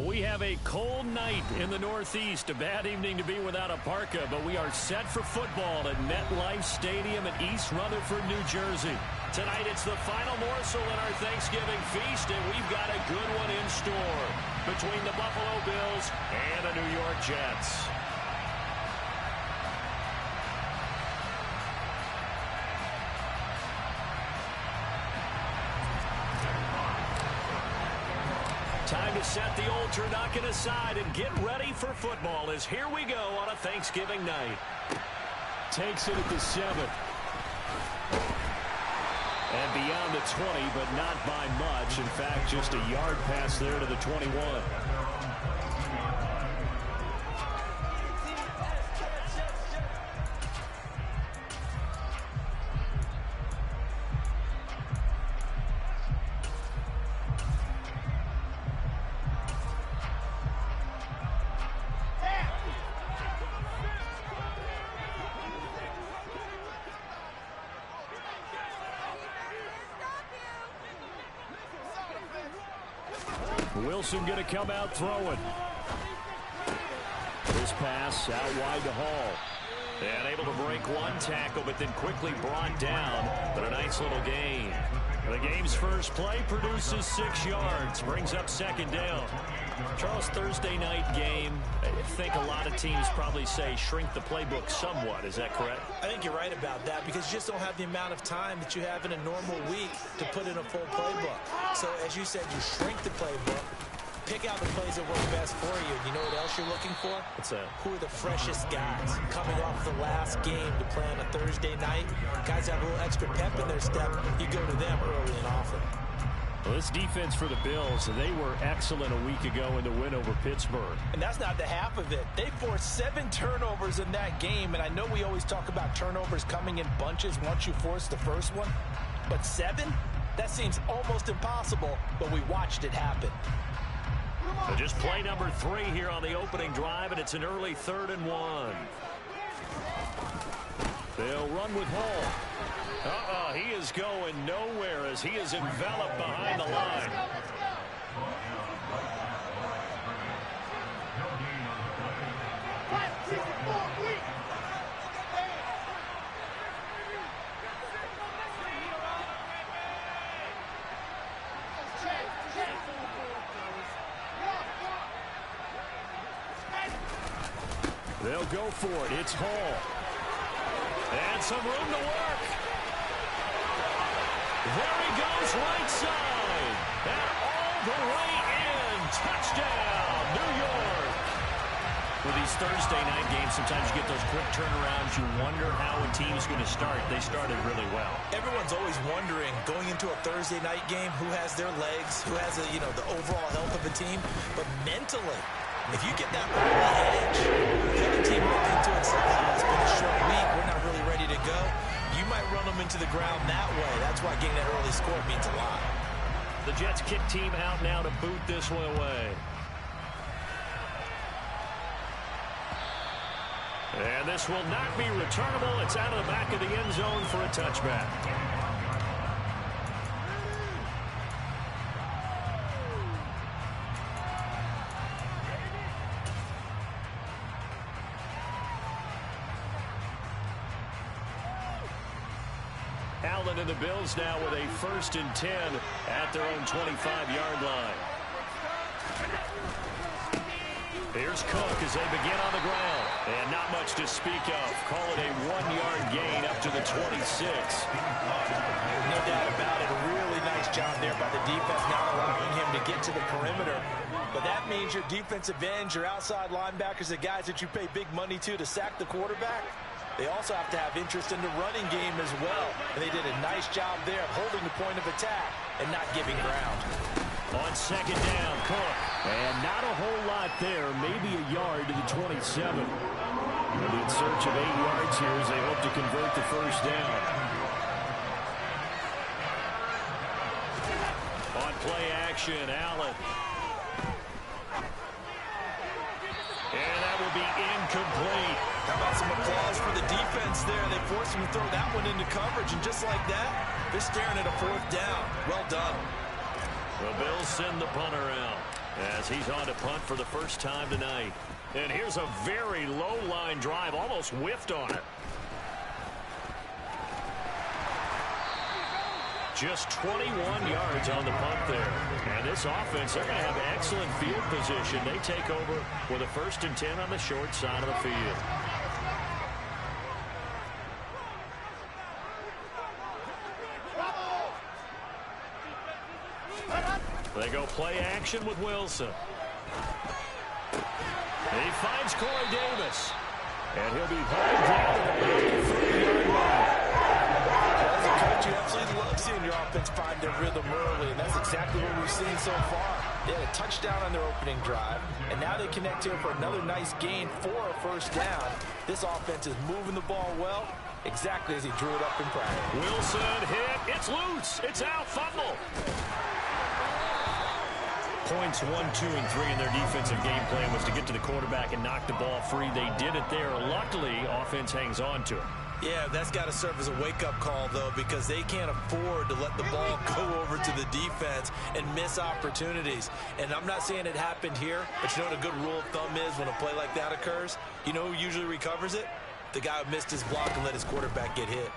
We have a cold night in the Northeast. A bad evening to be without a parka, but we are set for football at MetLife Stadium in East Rutherford, New Jersey. Tonight it's the final morsel in our Thanksgiving feast, and we've got a good one in store between the Buffalo Bills and the New York Jets. Time to set the old turducken aside and get ready for football as here we go on a Thanksgiving night. Takes it at the 7. And beyond the 20, but not by much. In fact, just a yard pass there to the 21. Wilson going to come out throwing. This pass out wide to Hall. And able to break one tackle, but then quickly brought down. But a nice little gain. The game's first play produces 6 yards. Brings up second down. Charles, Thursday night game, I think a lot of teams probably say shrink the playbook somewhat. Is that correct? I think you're right about that because you just don't have the amount of time that you have in a normal week to put in a full playbook. So as you said, you shrink the playbook. Pick out the plays that work best for you. You know what else you're looking for? What's that? Who are the freshest guys coming off the last game to play on a Thursday night? Guys have a little extra pep in their step. You go to them early and often. Well, this defense for the Bills, they were excellent a week ago in the win over Pittsburgh. And that's not the half of it. They forced 7 turnovers in that game, and I know we always talk about turnovers coming in bunches once you force the first one, but 7? That seems almost impossible, but we watched it happen. So just play number 3 here on the opening drive, and it's an early 3rd and 1. They'll run with Hall. He is going nowhere as he is enveloped behind the line. They'll go for it. It's Hall. And some room to work. There he goes, right side. And all the way in. Touchdown, New York. With these Thursday night games, sometimes you get those quick turnarounds. You wonder how a team's going to start. They started really well. Everyone's always wondering, going into a Thursday night game, who has their legs, who has the overall health of a team. But mentally, if you get that early edge, the other team might think to itself, it's been a short week, we're not really ready to go. You might run them into the ground that way. That's why getting that early score means a lot. The Jets kick team out now to boot this one away. And this will not be returnable. It's out of the back of the end zone for a touchback. Allen and the Bills now with a 1st and 10 at their own 25-yard line. Here's Cook as they begin on the ground. And not much to speak of. Call it a 1-yard gain up to the 26. No doubt about it. A really nice job there by the defense, not allowing him to get to the perimeter. But that means your defensive ends, your outside linebackers, the guys that you pay big money to sack the quarterback, they also have to have interest in the running game as well. And they did a nice job there of holding the point of attack and not giving ground. On second down, Cook. And not a whole lot there. Maybe a yard to the 27. And in search of 8 yards here as they hope to convert the first down. On play action, Allen. And that will be incomplete. How about some applause for the defense there? They forced him to throw that one into coverage, and just like that, they're staring at a 4th down. Well done. The Bills send the punter out. as he's on to punt for the first time tonight. And here's a very low line drive, almost whiffed on it. Just 21 yards on the punt there. And this offense, they're going to have excellent field position. They take over with a 1st and 10 on the short side of the field. They go play action with Wilson. He finds Corey Davis. And he'll be hauled down at the 3-yard line. As a coach, you absolutely love seeing your offense find their rhythm early, and that's exactly what we've seen so far. They had a touchdown on their opening drive, and now they connect here for another nice gain for a 1st down. This offense is moving the ball well, exactly as he drew it up in practice. Wilson hit. It's loose. It's out. Fumble. Points 1, 2, and 3 in their defensive game plan was to get to the quarterback and knock the ball free. They did it there. Luckily, offense hangs on to it. Yeah, that's got to serve as a wake-up call, though, because they can't afford to let the ball go over to the defense and miss opportunities. And I'm not saying it happened here, but you know what a good rule of thumb is when a play like that occurs? You know who usually recovers it? The guy who missed his block and let his quarterback get hit.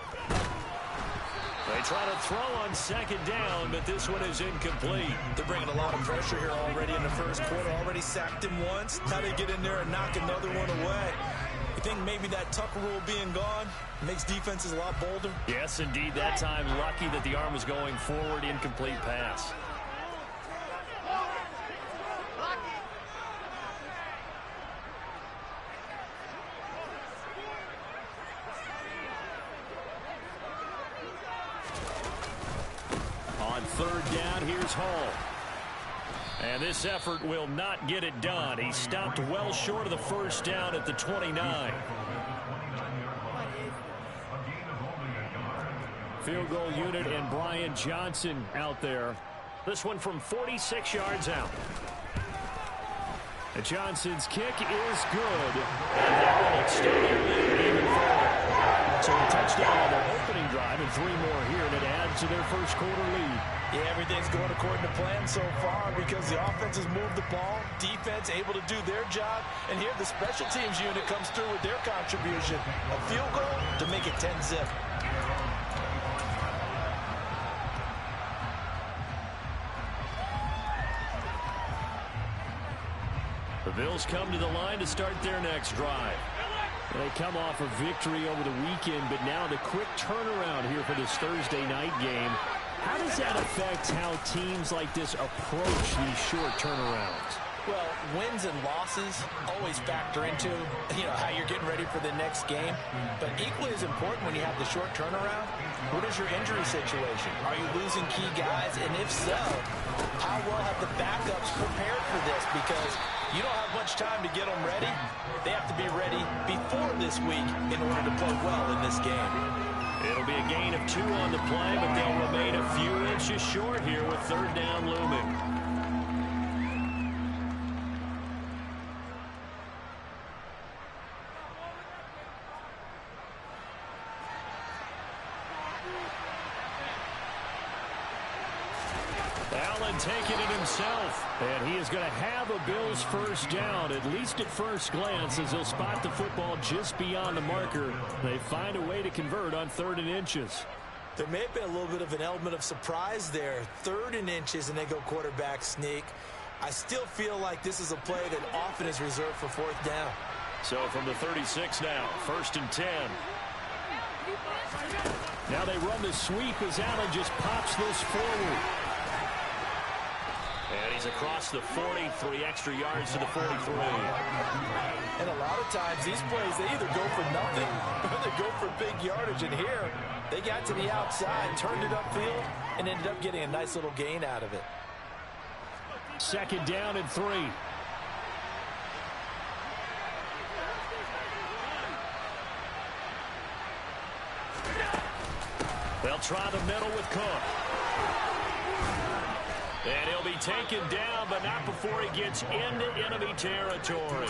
They try to throw on 2nd down, but this one is incomplete. They're bringing a lot of pressure here already in the 1st quarter. Already sacked him once. Now they get in there and knock another one away. You think maybe that Tucker rule being gone makes defenses a lot bolder? Yes, indeed. That time, lucky that the arm was going forward. Incomplete pass. On 3rd down, here's Hall. And this effort will not get it done. He stopped well short of the 1st down at the 29. Field goal unit and Brian Johnson out there. This one from 46 yards out. And Johnson's kick is good. And that will extend their lead even further. So a touchdown on their opening drive and 3 more here, and it adds to their 1st quarter lead. Yeah, everything's going according to plan so far because the offense has moved the ball, defense able to do their job, and here the special teams unit comes through with their contribution. A field goal to make it 10-zip. The Bills come to the line to start their next drive. They come off a victory over the weekend, but now the quick turnaround here for this Thursday night game. How does that affect how teams like this approach these short turnarounds? Well, wins and losses always factor into, how you're getting ready for the next game. But equally as important when you have the short turnaround, what is your injury situation? Are you losing key guys? And if so, how well have the backups prepared for this? Because you don't have much time to get them ready. They have to be ready before this week in order to play well in this game. It'll be a gain of 2 on the play, but they'll remain a few inches short here with 3rd down looming. Allen taking it himself, and he is going to have a Bills 1st down, at least at first glance, as he'll spot the football just beyond the marker. They find a way to convert on 3rd and inches. There may have been a little bit of an element of surprise there. 3rd and inches, and they go quarterback sneak. I still feel like this is a play that often is reserved for 4th down. So from the 36 now, 1st and 10. Now they run the sweep as Allen just pops this forward. And he's across the 40, 3 extra yards to the 43. And a lot of times these plays, they either go for nothing or they go for big yardage. And here, they got to the outside, turned it upfield, and ended up getting a nice little gain out of it. 2nd down and 3. They'll try the middle with Cook. And he'll be taken down, but not before he gets into enemy territory.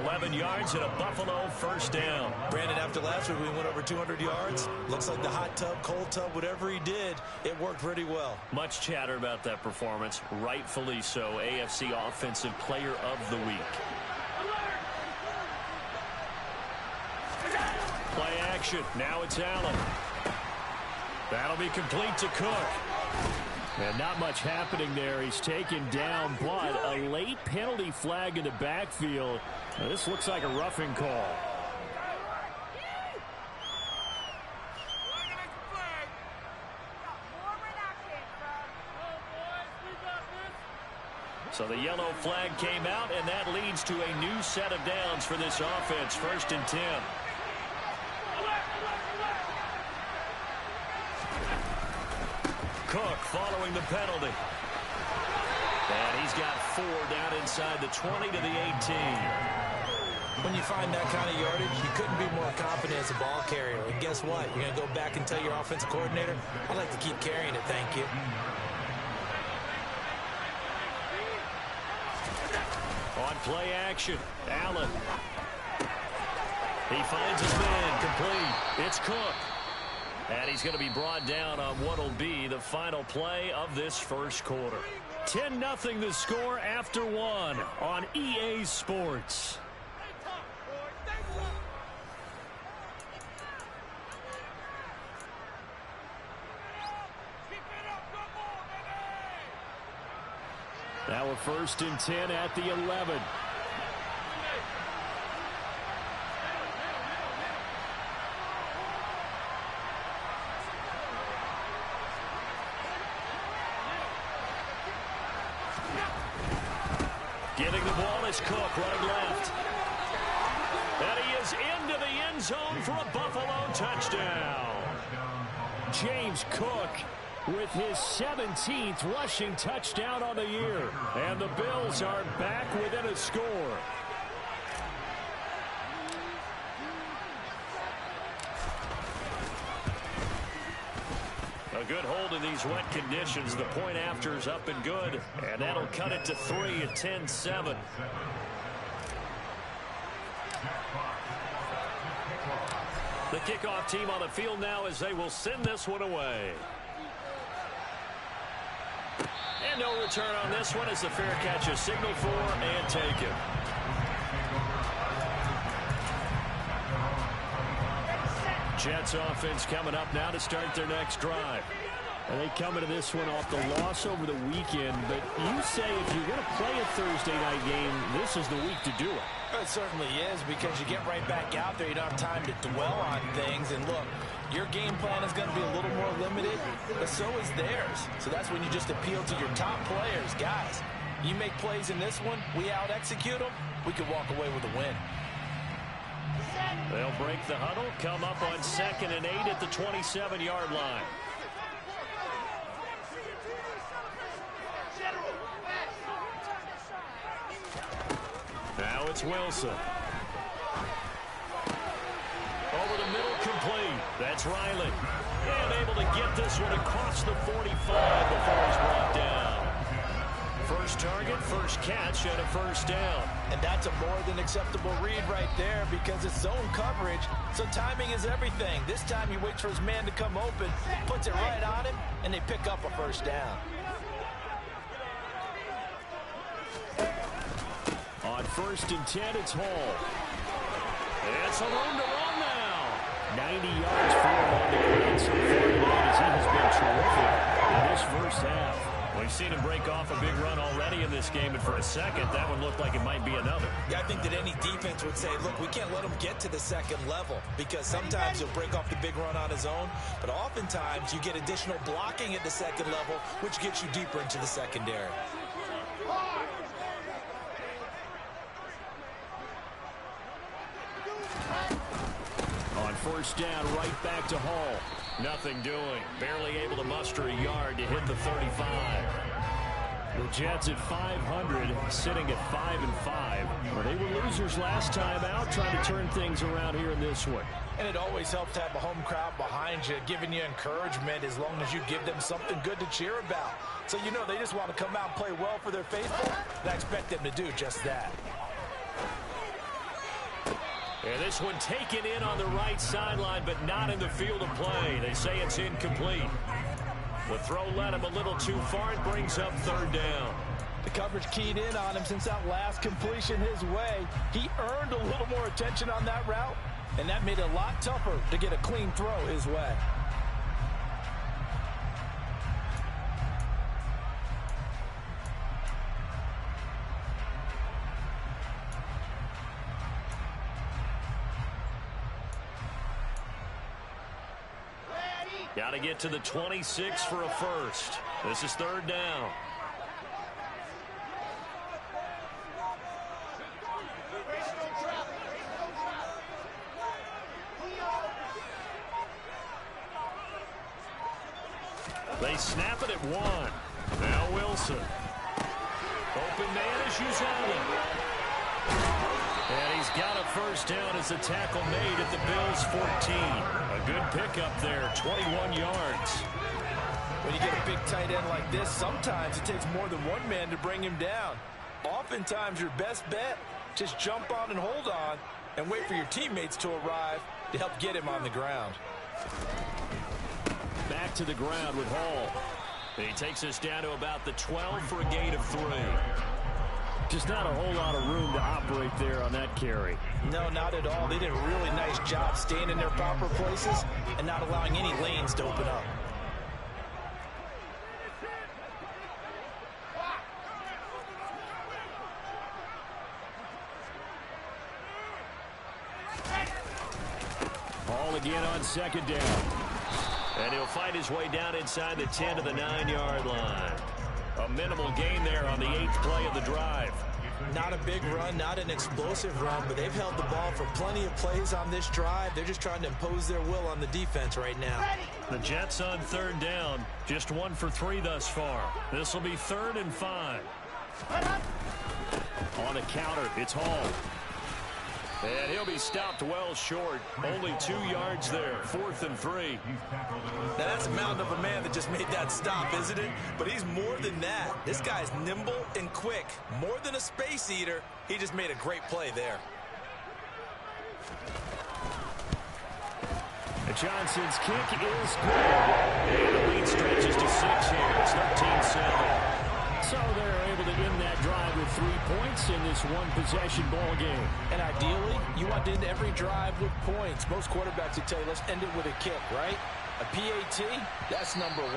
11 yards and a Buffalo first down. Brandon, after last week we went over 200 yards. Looks like the hot tub, cold tub, whatever he did, it worked pretty well. Much chatter about that performance. Rightfully so. AFC Offensive Player of the Week. Play action. Now it's Allen. That'll be complete to Cook. And not much happening there. He's taken down, but a late penalty flag in the backfield. Now, this looks like a roughing call. So the yellow flag came out, and that leads to a new set of downs for this offense. 1st and 10. Cook following the penalty. And he's got 4 down inside the 20 to the 18. When you find that kind of yardage, you couldn't be more confident as a ball carrier. And guess what? You're going to go back and tell your offensive coordinator, I'd like to keep carrying it, thank you. On play action, Allen. He finds his man, complete. It's Cook. And he's going to be brought down on what will be the final play of this first quarter. 10-0 the score after 1 on EA Sports. Now we're 1st and 10 at the 11. Getting the ball is Cook running left. And he is into the end zone for a Buffalo touchdown. James Cook with his 17th rushing touchdown on the year. And the Bills are back within a score. A good hold in these wet conditions. The point after is up and good. And that'll cut it to 3 at 10-7. The kickoff team on the field now as they will send this one away. And no return on this one as the fair catch is signaled for and taken. Jets offense coming up now to start their next drive. And they come into this one off the loss over the weekend, but you say if you're going to play a Thursday night game, this is the week to do it. It certainly is, because you get right back out there. You don't have time to dwell on things. And look, your game plan is going to be a little more limited, but so is theirs. So that's when you just appeal to your top players. Guys, you make plays in this one, we out-execute them, we could walk away with a win. They'll break the huddle, come up on 2nd and 8 at the 27-yard line. Now it's Wilson. Over the middle, complete. That's Riley. And able to get this one across the 45 before he's brought down. First target, first catch, and a first down. And that's a more than acceptable read right there, because it's zone coverage, so timing is everything. This time he waits for his man to come open, puts it right on him, and they pick up a first down. On 1st and 10, it's Hall. It's a room to run now. 90 yards for him on the ground so far tonight, as he has been terrific in this first half. We've seen him break off a big run already in this game, and for a second, that one looked like it might be another. Yeah, I think that any defense would say, look, we can't let him get to the second level, because sometimes he'll break off the big run on his own, but oftentimes you get additional blocking at the second level, which gets you deeper into the secondary. On 1st down, right back to Hall. Nothing doing. Barely able to muster a yard to hit the 35. The Jets at 500, sitting at 5-5. Well, they were losers last time out, trying to turn things around here in this one. And it always helps to have a home crowd behind you, giving you encouragement as long as you give them something good to cheer about. So you know they just want to come out and play well for their faithful, and I expect them to do just that. And this one taken in on the right sideline, but not in the field of play. They say it's incomplete. The throw led him a little too far. It brings up third down. The coverage keyed in on him since that last completion his way. He earned a little more attention on that route, and that made it a lot tougher to get a clean throw his way. Got to get to the 26 for a first. This is third down. They snap it at one. Now Wilson. Open man is Uzama. And he's got a first down as the tackle made at the Bills' 14. A good pickup there, 21 yards. When you get a big tight end like this, sometimes it takes more than one man to bring him down. Oftentimes, your best bet, just jump on and hold on and wait for your teammates to arrive to help get him on the ground. Back to the ground with Hall. He takes us down to about the 12 for a gain of 3. Just not a whole lot of room to operate there on that carry. No, not at all. They did a really nice job staying in their proper places and not allowing any lanes to open up. Hall again on second down. And he'll fight his way down inside the 10 to the 9-yard line. A minimal gain there on the 8th play of the drive. Not a big run, not an explosive run, but they've held the ball for plenty of plays on this drive. They're just trying to impose their will on the defense right now. The Jets on third down, just 1 for 3 thus far. This will be 3rd and 5. On a counter, it's Hall. And he'll be stopped well short. Only 2 yards there. 4th and 3. Now that's a mountain of a man that just made that stop, isn't it? But he's more than that. This guy's nimble and quick. More than a space eater. He just made a great play there. Johnson's kick is good. And the lead stretches to 6 here. It's 13-7. So they're able to end that drive with 3 points in this one-possession ball game. And ideally, you want to end every drive with points. Most quarterbacks would tell you, let's end it with a kick, right? A PAT, that's number 1.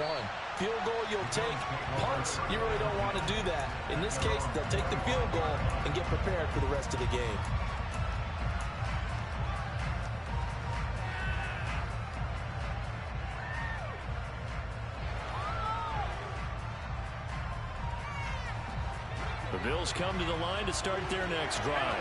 Field goal you'll take. Punts, you really don't want to do that. In this case, they'll take the field goal and get prepared for the rest of the game. The Bills come to the line to start their next drive.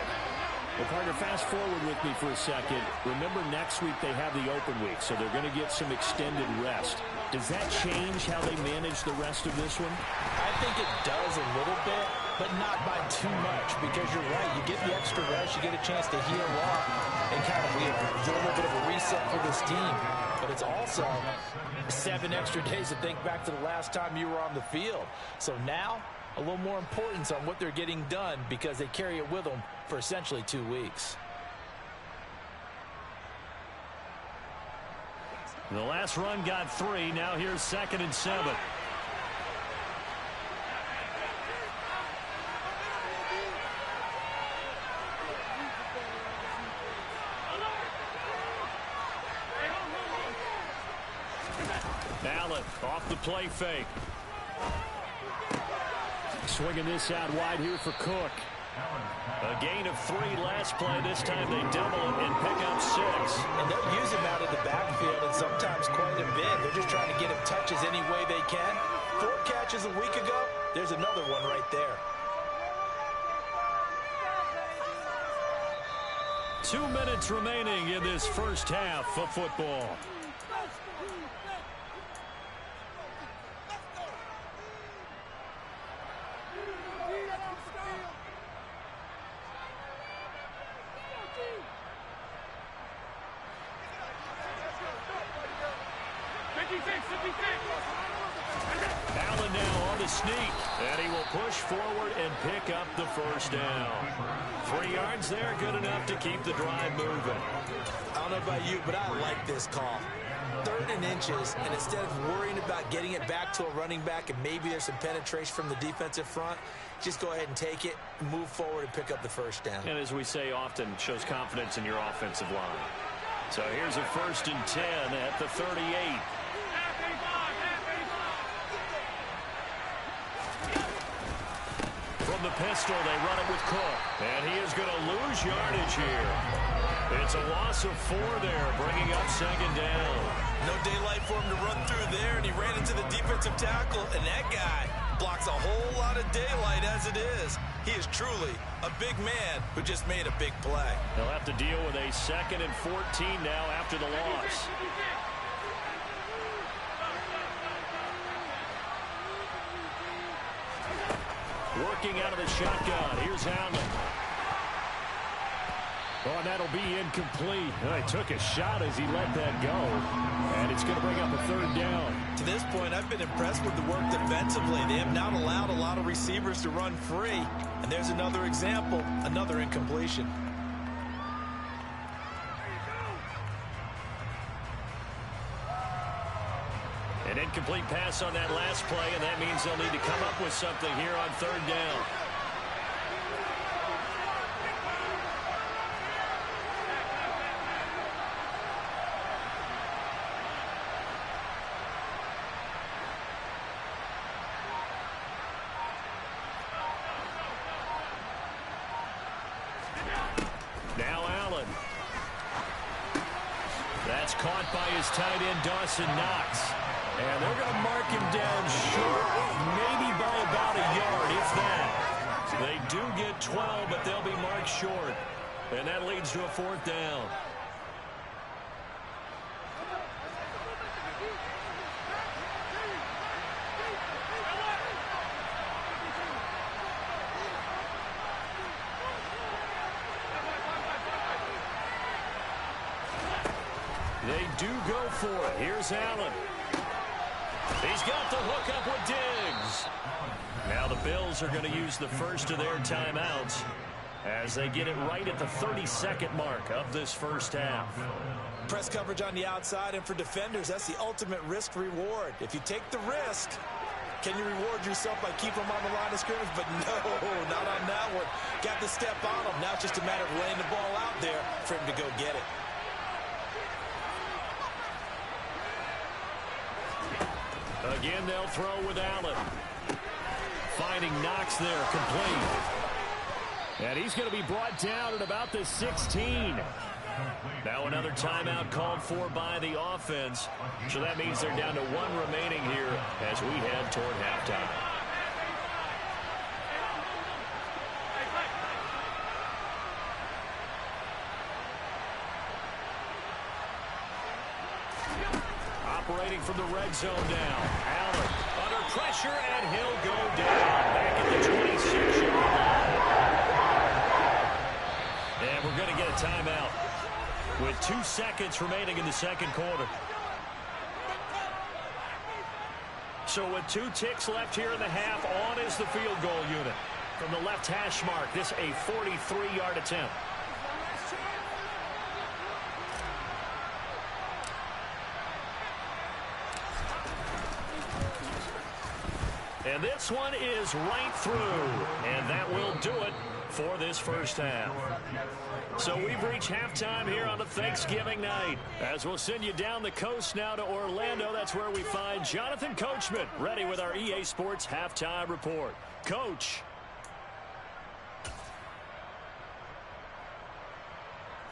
Well, partner, fast forward with me for a second. Remember, next week they have the open week, so they're going to get some extended rest. Does that change how they manage the rest of this one? I think it does a little bit, but not by too much, because you're right. You get the extra rest, you get a chance to heal up, and kind of do a little bit of a reset for this team. But it's also 7 extra days to think back to the last time you were on the field. So now, a little more importance on what they're getting done because they carry it with them for essentially 2 weeks. The last run got 3. Now here's 2nd and 7. Allen off the play fake. Swinging this out wide here for Cook. A gain of 3 last play. This time they double it and pick up 6. And they'll use him out of the backfield and sometimes quite a bit. They're just trying to get him touches any way they can. 4 catches a week ago. There's another one right there. 2 minutes remaining in this first half of football. Allen now on the sneak, and he will push forward and pick up the first down. 3 yards there, good enough to keep the drive moving. I don't know about you, but I like this call. 3rd and inches, and instead of worrying about getting it back to a running back and maybe there's some penetration from the defensive front, just go ahead and take it, move forward, and pick up the first down. And as we say often, shows confidence in your offensive line. So here's a 1st and 10 at the 38. From the pistol, they run it with Cook. And he is going to lose yardage here. It's a loss of 4 there, bringing up 2nd down. No daylight for him to run through there, and he ran into the defensive tackle, and that guy blocks a whole lot of daylight as it is. He is truly a big man who just made a big play. They'll have to deal with a 2nd and 14 now after the loss. Working out of the shotgun. Here's Allen. Oh, and that'll be incomplete. He took a shot as he let that go. And it's going to bring up a 3rd down. To this point, I've been impressed with the work defensively. They have not allowed a lot of receivers to run free. And there's another example, another incompletion. An incomplete pass on that last play, and that means they'll need to come up with something here on 3rd down. Now Allen. That's caught by his tight end, Dawson Knox. And they're going to mark him down short, maybe by about a yard, if that. They do get 12, but they'll be marked short. And that leads to a 4th down. They do go for it. Here's Allen. He's got the hook up with Diggs. Now the Bills are going to use the first of their timeouts as they get it right at the 32nd mark of this first half. Press coverage on the outside, and for defenders, that's the ultimate risk-reward. If you take the risk, can you reward yourself by keeping them on the line of scrimmage? But no, not on that one. Got the step on him. Now it's just a matter of laying the ball out there for him to go get it. Again, they'll throw with Allen. Finding Knox there, complete. And he's going to be brought down at about the 16. Now another timeout called for by the offense. So that means they're down to 1 remaining here as we head toward halftime. Operating from the red zone now. Allen under pressure, and he'll go down back at the 26-yard line. And we're going to get a timeout with 2 seconds remaining in the second quarter. So with 2 ticks left here in the half, on is the field goal unit. From the left hash mark, this a 43-yard attempt. And this one is right through, and that will do it for this first half. So we've reached halftime here on a Thanksgiving night. As we'll send you down the coast now to Orlando, that's where we find Jonathan Coachman ready with our EA Sports Halftime Report. Coach.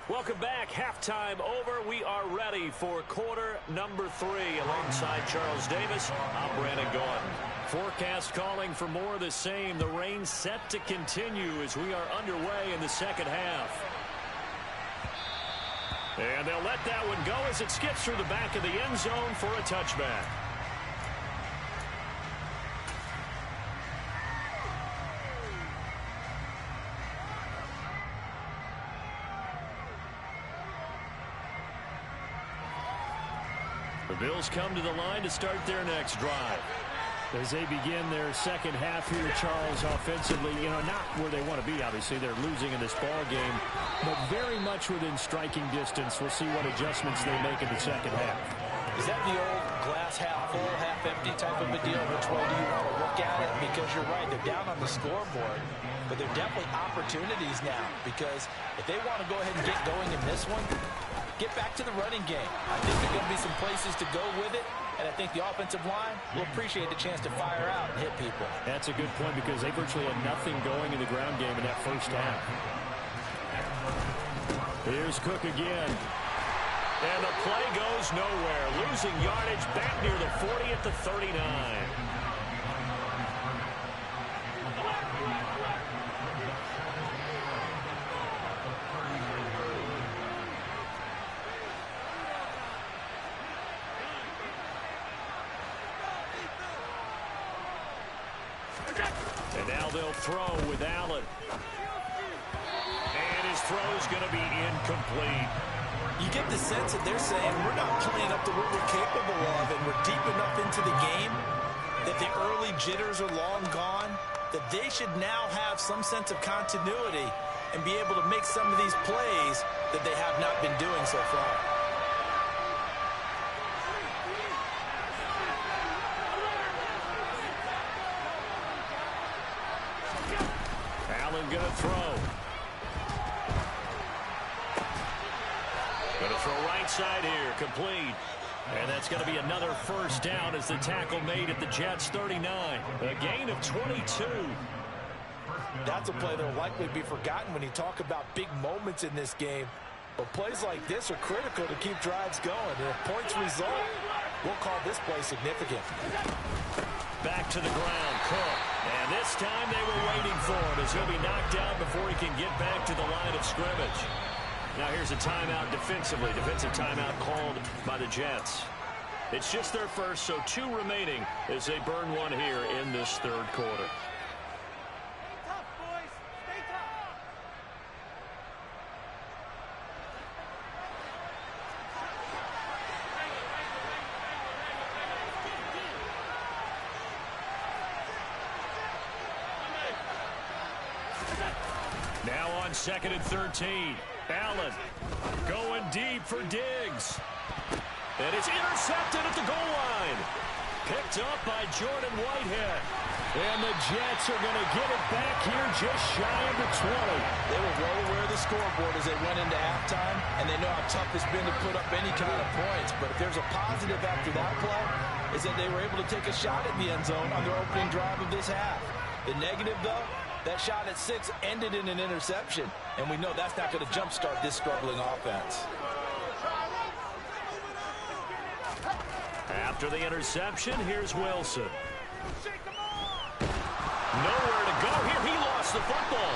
Welcome back. Halftime over. We are ready for quarter number 3. Alongside Charles Davis, I'm Brandon Gordon. Forecast calling for more of the same. The rain set to continue as we are underway in the second half. And they'll let that one go as it skips through the back of the end zone for a touchback. The Bills come to the line to start their next drive. As they begin their second half here, Charles, offensively, not where they want to be, obviously. They're losing in this ball game, but very much within striking distance. We'll see what adjustments they make in the second half. Is that the old glass half full, half empty type of a deal? Which way do you want to look at it? Because you're right, they're down on the scoreboard, but they're definitely opportunities now, because if they want to go ahead and get going in this one, get back to the running game. I think there are going to be some places to go with it, and I think the offensive line will appreciate the chance to fire out and hit people. That's a good point, because they virtually had nothing going in the ground game in that first half. Here's Cook again. And the play goes nowhere. Losing yardage back near the 40 at the 39. And now they'll throw with Allen. And his throw's going to be incomplete. You get the sense that they're saying we're not playing up to what we're capable of, and we're deep enough into the game that the early jitters are long gone, that they should now have some sense of continuity and be able to make some of these plays that they have not been doing so far. Allen going to throw. Going to throw right side here, complete. And that's going to be another first down as the tackle made at the Jets' 39. A gain of 22. That's a play that will likely be forgotten when you talk about big moments in this game. But plays like this are critical to keep drives going. And if points result, we'll call this play significant. Back to the ground, Cook. And this time they were waiting for him as he'll be knocked down before he can get back to the line of scrimmage. Now here's a timeout defensively. Defensive timeout called by the Jets. It's just their first, so 2 remaining as they burn one here in this third quarter. Stay tough, boys. Stay tough. Now on 2nd and 13. Allen going deep for Diggs. And it's intercepted at the goal line. Picked up by Jordan Whitehead. And the Jets are going to get it back here just shy of the 20. They were well aware of the scoreboard as they went into halftime, and they know how tough it's been to put up any kind of points. But if there's a positive after that play, is that they were able to take a shot at the end zone on their opening drive of this half. The negative, though, that shot at 6 ended in an interception, and we know that's not going to jumpstart this struggling offense. After the interception, here's Wilson. Nowhere to go here. He lost the football.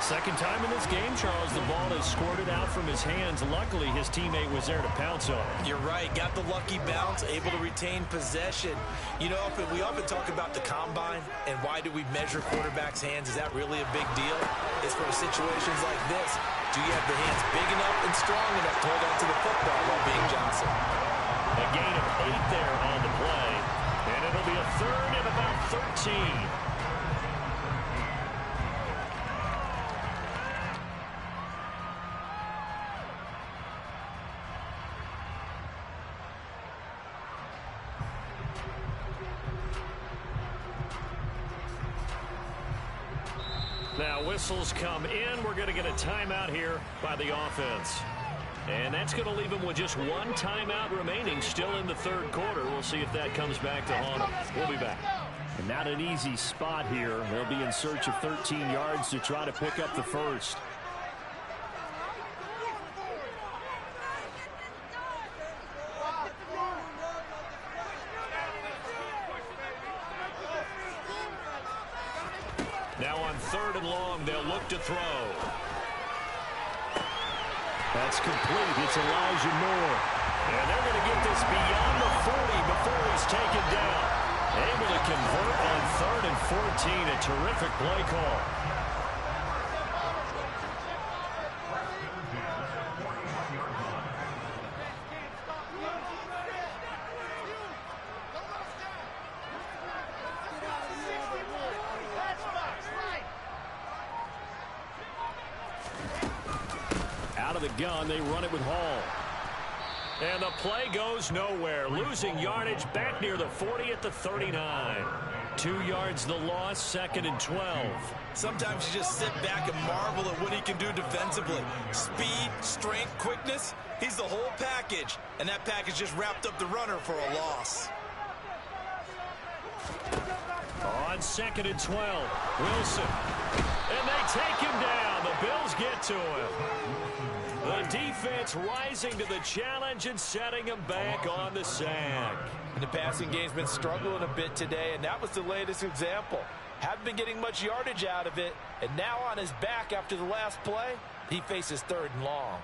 Second time in this game, Charles, the ball is squirted out from his hands. Luckily, his teammate was there to pounce on it. You're right. Got the lucky bounce, able to retain possession. You know, we often talk about the combine and why do we measure quarterbacks' hands. Is that really a big deal? It's for situations like this. Do you have the hands big enough and strong enough to hold on to the football while being Johnson? A gain of 8 there on the play. And it'll be a third and about 13. Now whistles come in. We're going to get a timeout here by the offense. And that's going to leave them with just 1 timeout remaining still in the third quarter. We'll see if that comes back to haunt them. We'll be back. And not an easy spot here. They'll be in search of 13 yards to try to pick up the first. Now on 3rd and long, they'll look to throw. That's complete. It's Elijah Moore. And they're going to get this beyond the 40 before he's taken down. Able to convert on 3rd and 14. A terrific play call. the gun. They run it with Hall. And the play goes nowhere. Losing yardage back near the 40 at the 39. 2 yards the loss, 2nd and 12. Sometimes you just sit back and marvel at what he can do defensively. Speed, strength, quickness. He's the whole package. And that package just wrapped up the runner for a loss. On 2nd and 12, Wilson. And they take him down. The Bills get to him. The defense rising to the challenge and setting him back on the sack. And the passing game's been struggling a bit today, and that was the latest example. Haven't been getting much yardage out of it, and now on his back after the last play, he faces 3rd and long.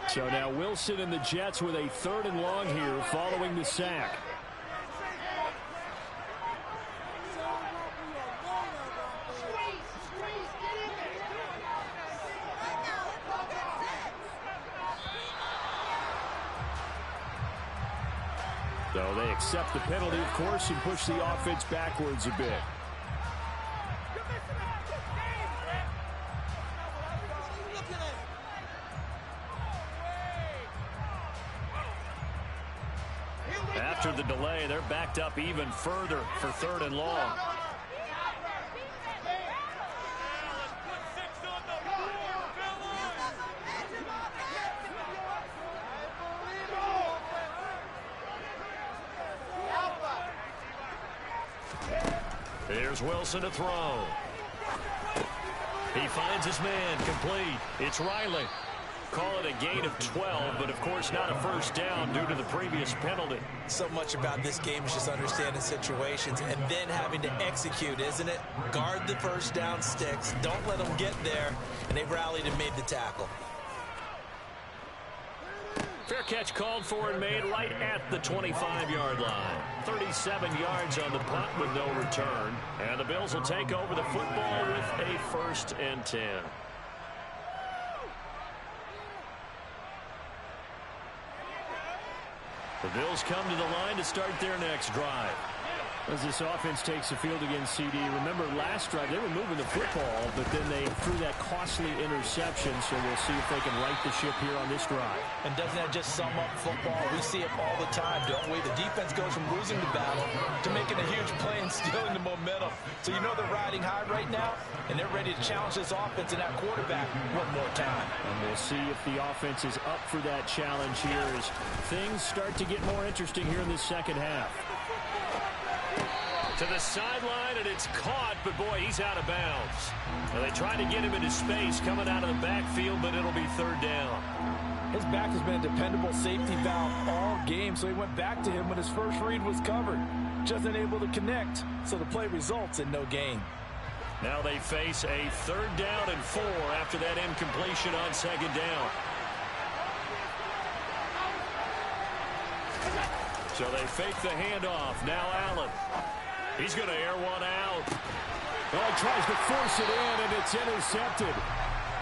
So now Wilson and the Jets with a 3rd and long here following the sack. So they accept the penalty, of course, and push the offense backwards a bit. After the delay, they're backed up even further for 3rd and long. Here's Wilson to throw. He finds his man, complete. It's Riley. Call it a gain of 12, but of course not a first down due to the previous penalty. So much about this game is just understanding situations and then having to execute, isn't it? Guard the first down sticks. Don't let them get there. And they rallied and made the tackle. Fair catch called for and made right at the 25-yard line. 37 yards on the punt with no return. And the Bills will take over the football with a 1st and 10. The Bills come to the line to start their next drive. As this offense takes the field against CD, remember last drive they were moving the football, but then they threw that costly interception, so we'll see if they can right the ship here on this drive. And doesn't that just sum up football? We see it all the time, don't we? The defense goes from losing the battle to making a huge play and stealing the momentum. So you know they're riding high right now, and they're ready to challenge this offense and that quarterback one more time. And we'll see if the offense is up for that challenge here as things start to get more interesting here in the second half. To the sideline, and it's caught, but boy, he's out of bounds. Now, they tried to get him into space coming out of the backfield, but it'll be 3rd down. His back has been a dependable safety valve all game, so he went back to him when his first read was covered. Just unable to connect, so the play results in no gain. Now they face a 3rd down and 4 after that incompletion on 2nd down. So they fake the handoff. Now Allen. He's going to air one out. Oh, he tries to force it in, and it's intercepted.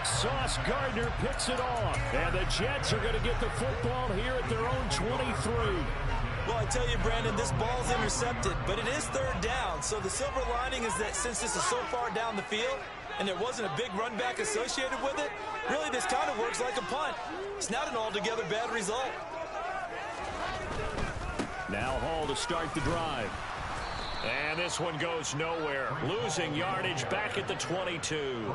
Sauce Gardner picks it off. And the Jets are going to get the football here at their own 23. Well, I tell you, Brandon, this ball's intercepted, but it is 3rd down. So the silver lining is that since this is so far down the field and there wasn't a big run back associated with it, really this kind of works like a punt. It's not an altogether bad result. Now Hall to start the drive. And this one goes nowhere. Losing yardage back at the 22.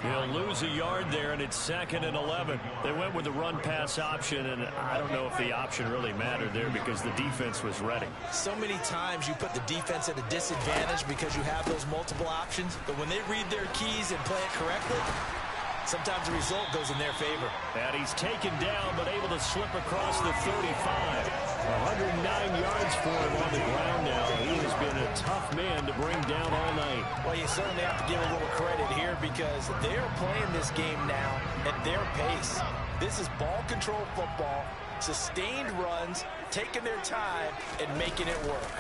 He'll lose a yard there, and it's 2nd and 11. They went with the run-pass option, and I don't know if the option really mattered there because the defense was ready. So many times you put the defense at a disadvantage because you have those multiple options, but when they read their keys and play it correctly, sometimes the result goes in their favor. And he's taken down, but able to slip across the 35. 109 yards for him on the ground now. He has been a tough man to bring down all night. Well, you certainly have to give a little credit here because they're playing this game now at their pace. This is ball control football, sustained runs, taking their time, and making it work.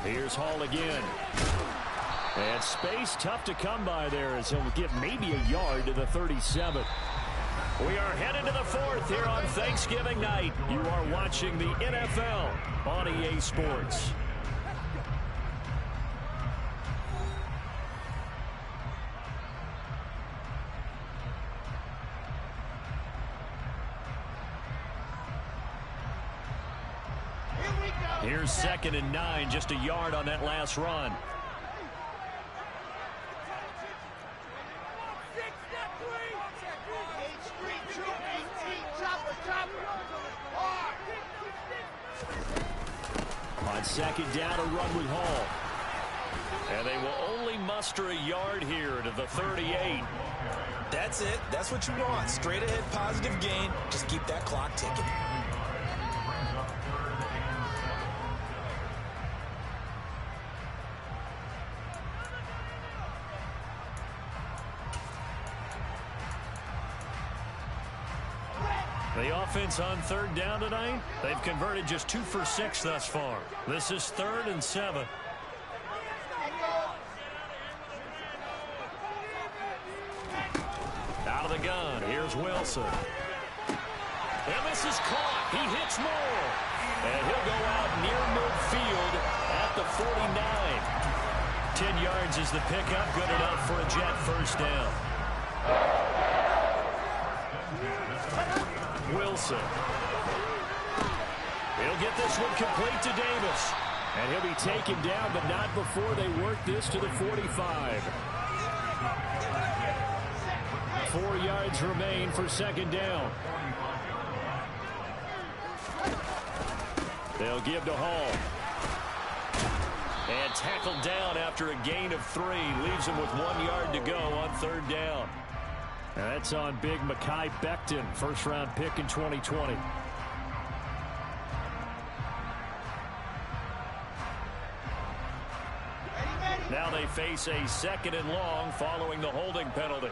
Here's Hall again. And space tough to come by there as he'll get maybe a yard to the 37. We are headed to the fourth here on Thanksgiving night. You are watching the NFL on EA Sports. Here's 2nd and 9, just a yard on that last run. On 2nd down, a run with Hall. And they will only muster a yard here to the 38. That's it. That's what you want. Straight ahead, positive gain. Just keep that clock ticking. The offense on 3rd down tonight, they've converted just 2 for 6 thus far. This is 3rd and 7. Out of the gun, here's Wilson. And this is caught. He hits Moore. And he'll go out near midfield at the 49. 10 yards is the pickup, good enough for a Jet first down. Wilson. He'll get this one complete to Davis. And he'll be taken down, but not before they work this to the 45. 4 yards remain for 2nd down. They'll give to Hall. And tackled down after a gain of 3. Leaves him with 1 yard to go on 3rd down. And that's on big Mekhi Becton, first-round pick in 2020. Now they face a 2nd and long following the holding penalty.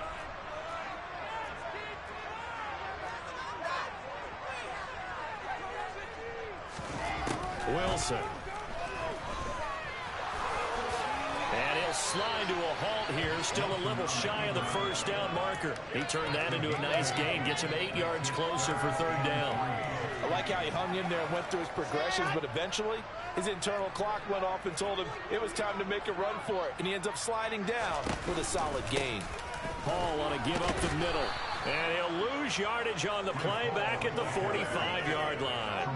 Wilson. And he'll slide to a halt here, still a little shy of the first down marker. He turned that into a nice gain, gets him 8 yards closer for 3rd down. I like how he hung in there and went through his progressions, but eventually his internal clock went off and told him it was time to make a run for it, and he ends up sliding down with a solid gain. Hall on a give up the middle, and he'll lose yardage on the play back at the 45-yard line.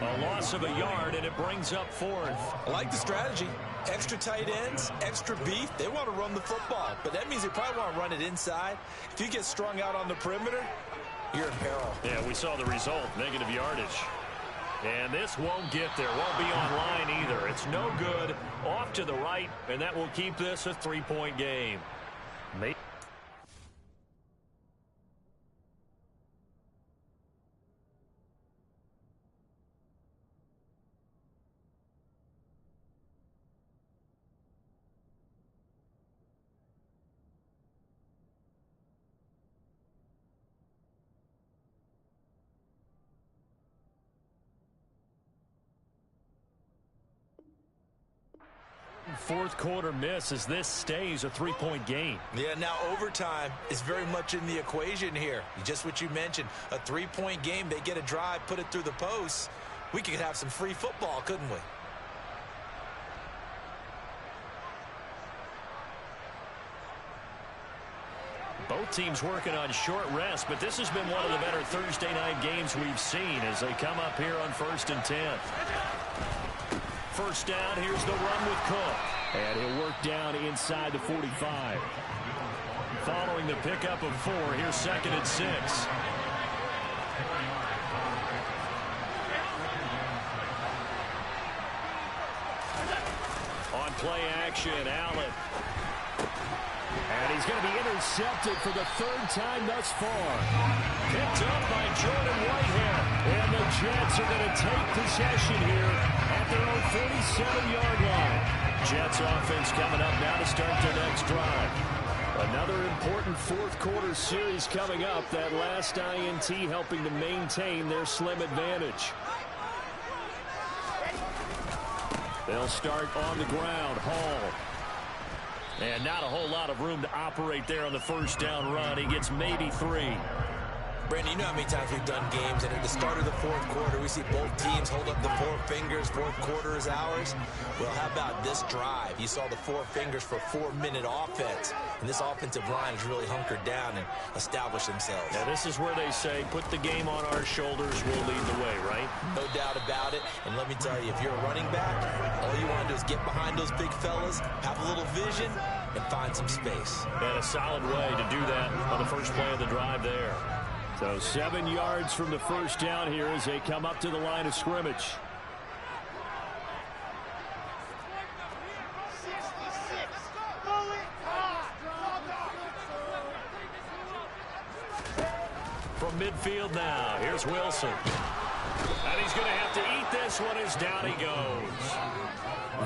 A loss of a yard, and it brings up 4th. I like the strategy. Extra tight ends, extra beef. They want to run the football, but that means they probably want to run it inside. If you get strung out on the perimeter, you're in peril. Yeah, we saw the result, negative yardage. And this won't get there, won't be on line either. It's no good, off to the right, and that will keep this a 3-point game. Fourth quarter miss as this stays a 3-point game. Yeah, now overtime is very much in the equation here. Just what you mentioned, a 3-point game. They get a drive, put it through the posts. We could have some free football, couldn't we? Both teams working on short rest, but this has been one of the better Thursday night games we've seen as they come up here on 1st and 10. First down, here's the run with Cook. And he'll work down inside the 45. Following the pickup of 4, here's 2nd and 6. On play action, Allen. And he's going to be intercepted for the 3rd time thus far. Picked up by Jordan Whitehead. And the Jets are going to take possession here at their own 47-yard line. Jets offense coming up now to start their next drive. Another important fourth quarter series coming up. That last INT helping to maintain their slim advantage. They'll start on the ground. Hall. And not a whole lot of room to operate there on the first down run. He gets maybe 3. Brandon, you know how many times we've done games, and at the start of the fourth quarter, we see both teams hold up the four fingers, fourth quarter is ours. Well, how about this drive? You saw the four fingers for 4-minute offense, and this offensive line has really hunkered down and established themselves. Yeah, this is where they say, put the game on our shoulders, we'll lead the way, right? No doubt about it, and let me tell you, if you're a running back, all you want to do is get behind those big fellas, have a little vision, and find some space. And a solid way to do that on the first play of the drive there. So 7 yards from the first down here as they come up to the line of scrimmage. From midfield now, here's Wilson. And he's going to have to eat this one as down he goes.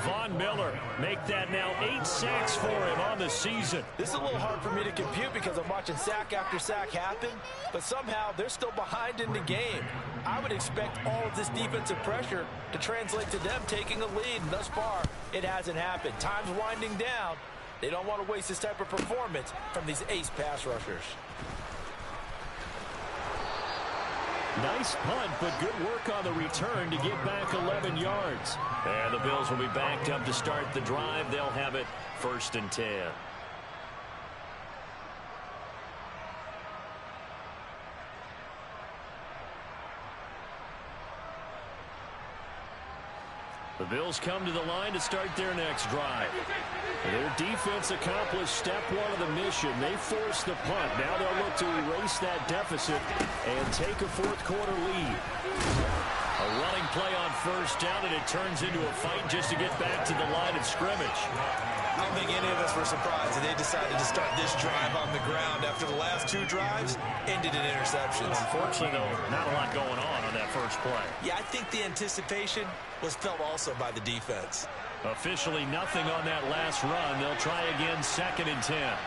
Von Miller make that now 8 sacks for him on the season. This is a little hard for me to compute because I'm watching sack after sack happen, but somehow they're still behind in the game. I would expect all of this defensive pressure to translate to them taking a lead, and thus far, it hasn't happened. Time's winding down. They don't want to waste this type of performance from these ace pass rushers. Nice punt, but good work on the return to get back 11 yards. And the Bills will be backed up to start the drive. They'll have it 1st and 10. The Bills come to the line to start their next drive. Their defense accomplished step 1 of the mission. They forced the punt. Now they'll look to erase that deficit and take a fourth quarter lead. A running play on first down, and it turns into a fight just to get back to the line of scrimmage. I don't think any of us were surprised that they decided to start this drive on the ground after the last 2 drives ended in interceptions. Unfortunately, though, not a lot going on that first play. Yeah, I think the anticipation was felt also by the defense. Officially nothing on that last run. They'll try again 2nd and 10.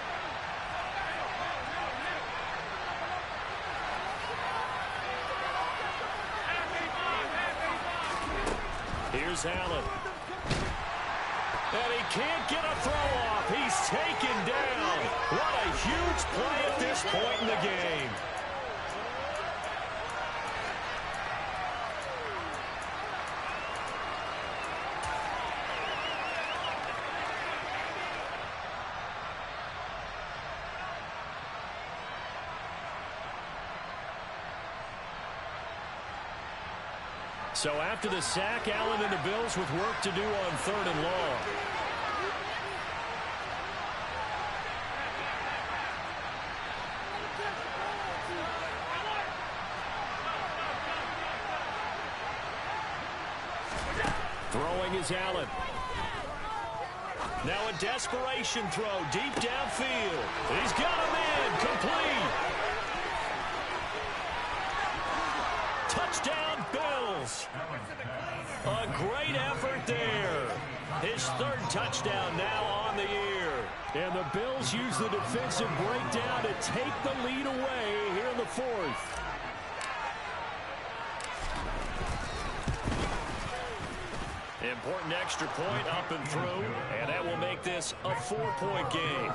Here's Allen. And he can't get a throw off. He's taken down. What a huge play at this point in the game. So after the sack, Allen and the Bills with work to do on 3rd and long. Throwing is Allen. Now a desperation throw deep downfield. He's got him in. Complete. Touchdown, Bills. A great effort there. His 3rd touchdown now on the year. And the Bills use the defensive breakdown to take the lead away here in the 4th. Important extra point up and through, and that will make this a 4-point game.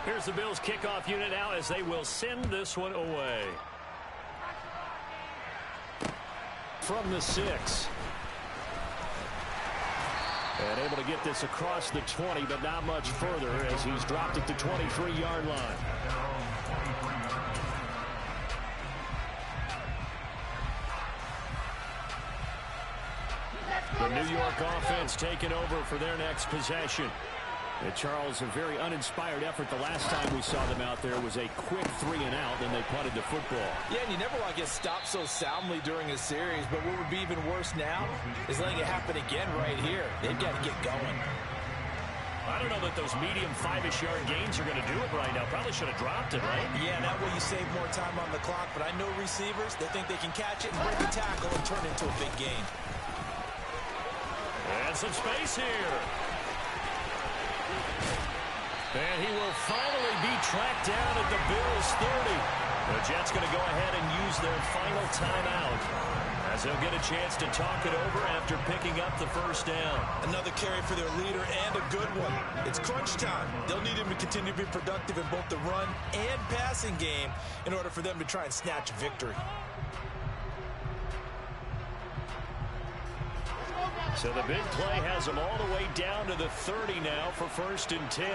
Here's the Bills kickoff unit now as they will send this one away. From the 6. And able to get this across the 20, but not much further as he's dropped it to 23-yard line. The New York offense taking over for their next possession. And Charles, a very uninspired effort the last time we saw them out there was a quick 3-and-out, and they punted the football. Yeah, and you never want to get stopped so soundly during a series, but what would be even worse now is letting it happen again right here. They've got to get going. I don't know that those medium 5-ish yard gains are going to do it right now. Probably should have dropped it, right? Yeah, and that way you save more time on the clock, but I know receivers, they think they can catch it and break a tackle and turn it into a big gain. And some space here. And he will finally be tracked down at the Bills' 30. The Jets going to go ahead and use their final timeout as as they'll get a chance to talk it over after picking up the first down. Another carry for their leader and a good one. It's crunch time. They'll need him to continue to be productive in both the run and passing game in order for them to try and snatch victory. So the big play has them all the way down to the 30 now for 1st and 10.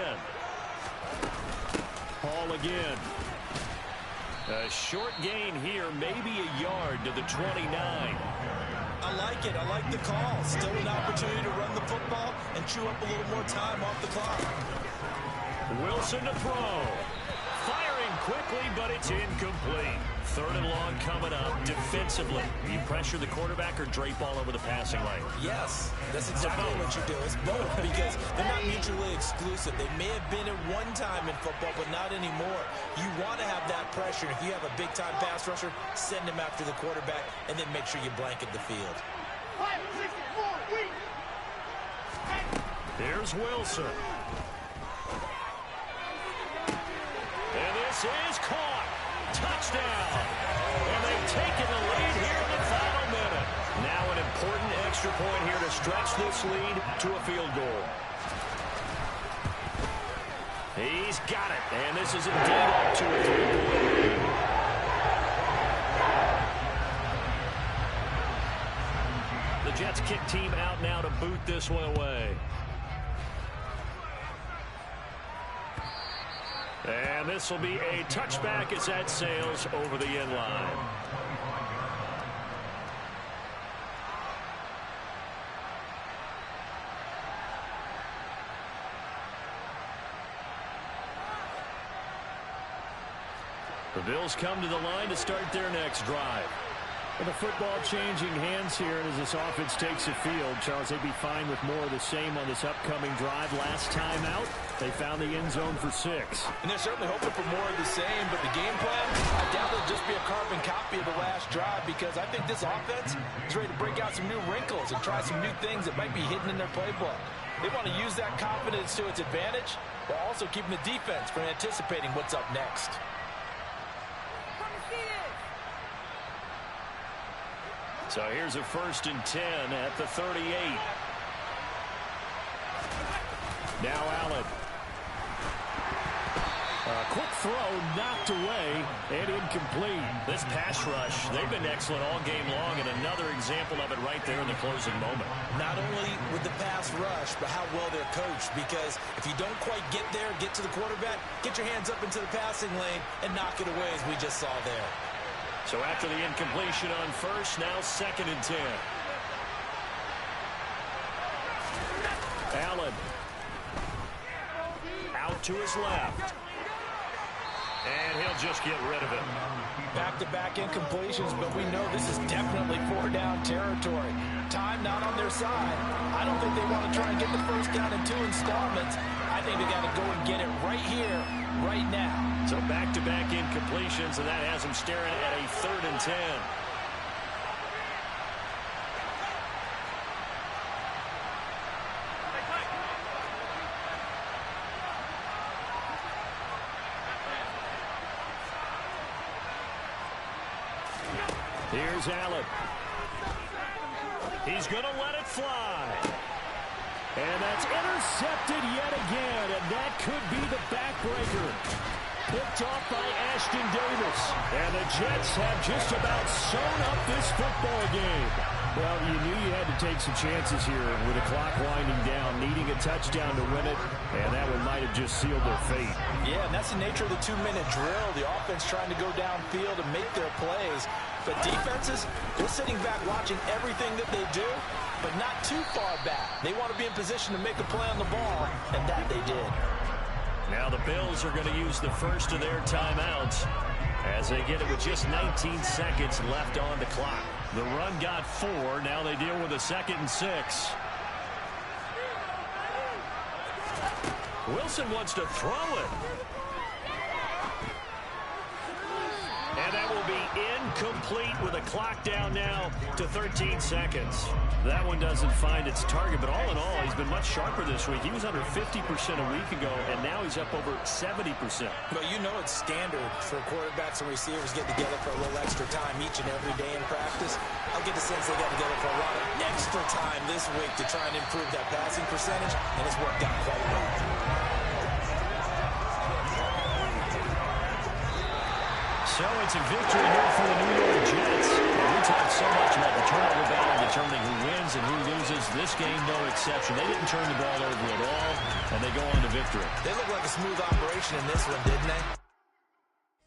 Hall again. A short gain here, maybe a yard to the 29. I like it. I like the call. Still an opportunity to run the football and chew up a little more time off the clock. Wilson to throw. Firing quickly, but it's incomplete. 3rd and long coming up. Defensively, you pressure the quarterback or drape all over the passing lane? Yes, that's exactly what you do. It's both because they're not mutually exclusive. They may have been at one time in football, but not anymore. You want to have that pressure. If you have a big-time pass rusher, send him after the quarterback, and then make sure you blanket the field. Here's Wilson. And this is caught. Touchdown. And they've taken the lead here in the final minute. Now an important extra point here to stretch this lead to a field goal. He's got it. And this is indeed up to a 3-point lead. The Jets kick team out now to boot this one away. And this will be a touchback as that sails over the end line. The Bills come to the line to start their next drive. With the football changing hands here, and as this offense takes the field, Charles, they'd be fine with more of the same on this upcoming drive. Last time out, they found the end zone for 6. And they're certainly hoping for more of the same, but the game plan, I doubt it'll just be a carbon copy of the last drive, because I think this offense is ready to break out some new wrinkles and try some new things that might be hidden in their playbook. They want to use that confidence to its advantage, while also keeping the defense from anticipating what's up next. So here's a 1st and 10 at the 38. Now Allen. A quick throw knocked away and incomplete. This pass rush, they've been excellent all game long, and another example of it right there in the closing moment. Not only with the pass rush, but how well they're coached, because if you don't quite get there, get to the quarterback, get your hands up into the passing lane and knock it away, as we just saw there. So after the incompletion on 1st, now 2nd and 10. Allen. Out to his left. And he'll just get rid of it. Back-to-back incompletions, but we know this is definitely 4-down territory. Time not on their side. I don't think they want to try and get the first down in 2 installments. I think they got to go and get it right here, right now. So back-to-back incompletions, and that has them staring at a 3rd and 10. Here's Allen. He's going to let it fly. And that's intercepted yet again, and that could be the backbreaker. Picked off by Ashton Davis. And the Jets have just about sewn up this football game. Well, you knew you had to take some chances here with the clock winding down, needing a touchdown to win it, and that one might have just sealed their fate. Yeah, and that's the nature of the 2-minute drill. The offense trying to go downfield and make their plays. But defenses, they're sitting back watching everything that they do, but not too far back. They want to be in position to make a play on the ball, and that they did. Now the Bills are going to use the first of their timeouts as they get it with just 19 seconds left on the clock. The run got 4. Now they deal with a 2nd and 6. Wilson wants to throw it. And that will to be incomplete with a clock down now to 13 seconds. That one doesn't find its target, but all in all, he's been much sharper this week. He was under 50% a week ago, and now he's up over 70%. But you know it's standard for quarterbacks and receivers get together for a little extra time each and every day in practice. I get the sense they got together for a lot of extra time this week to try and improve that passing percentage, and it's worked out quite well. So it's a victory here for the New York Jets. We talked so much about the turnover battle determining who wins and who loses. This game, no exception. They didn't turn the ball over at all, and they go on to victory. They look like a smooth operation in this one, didn't they?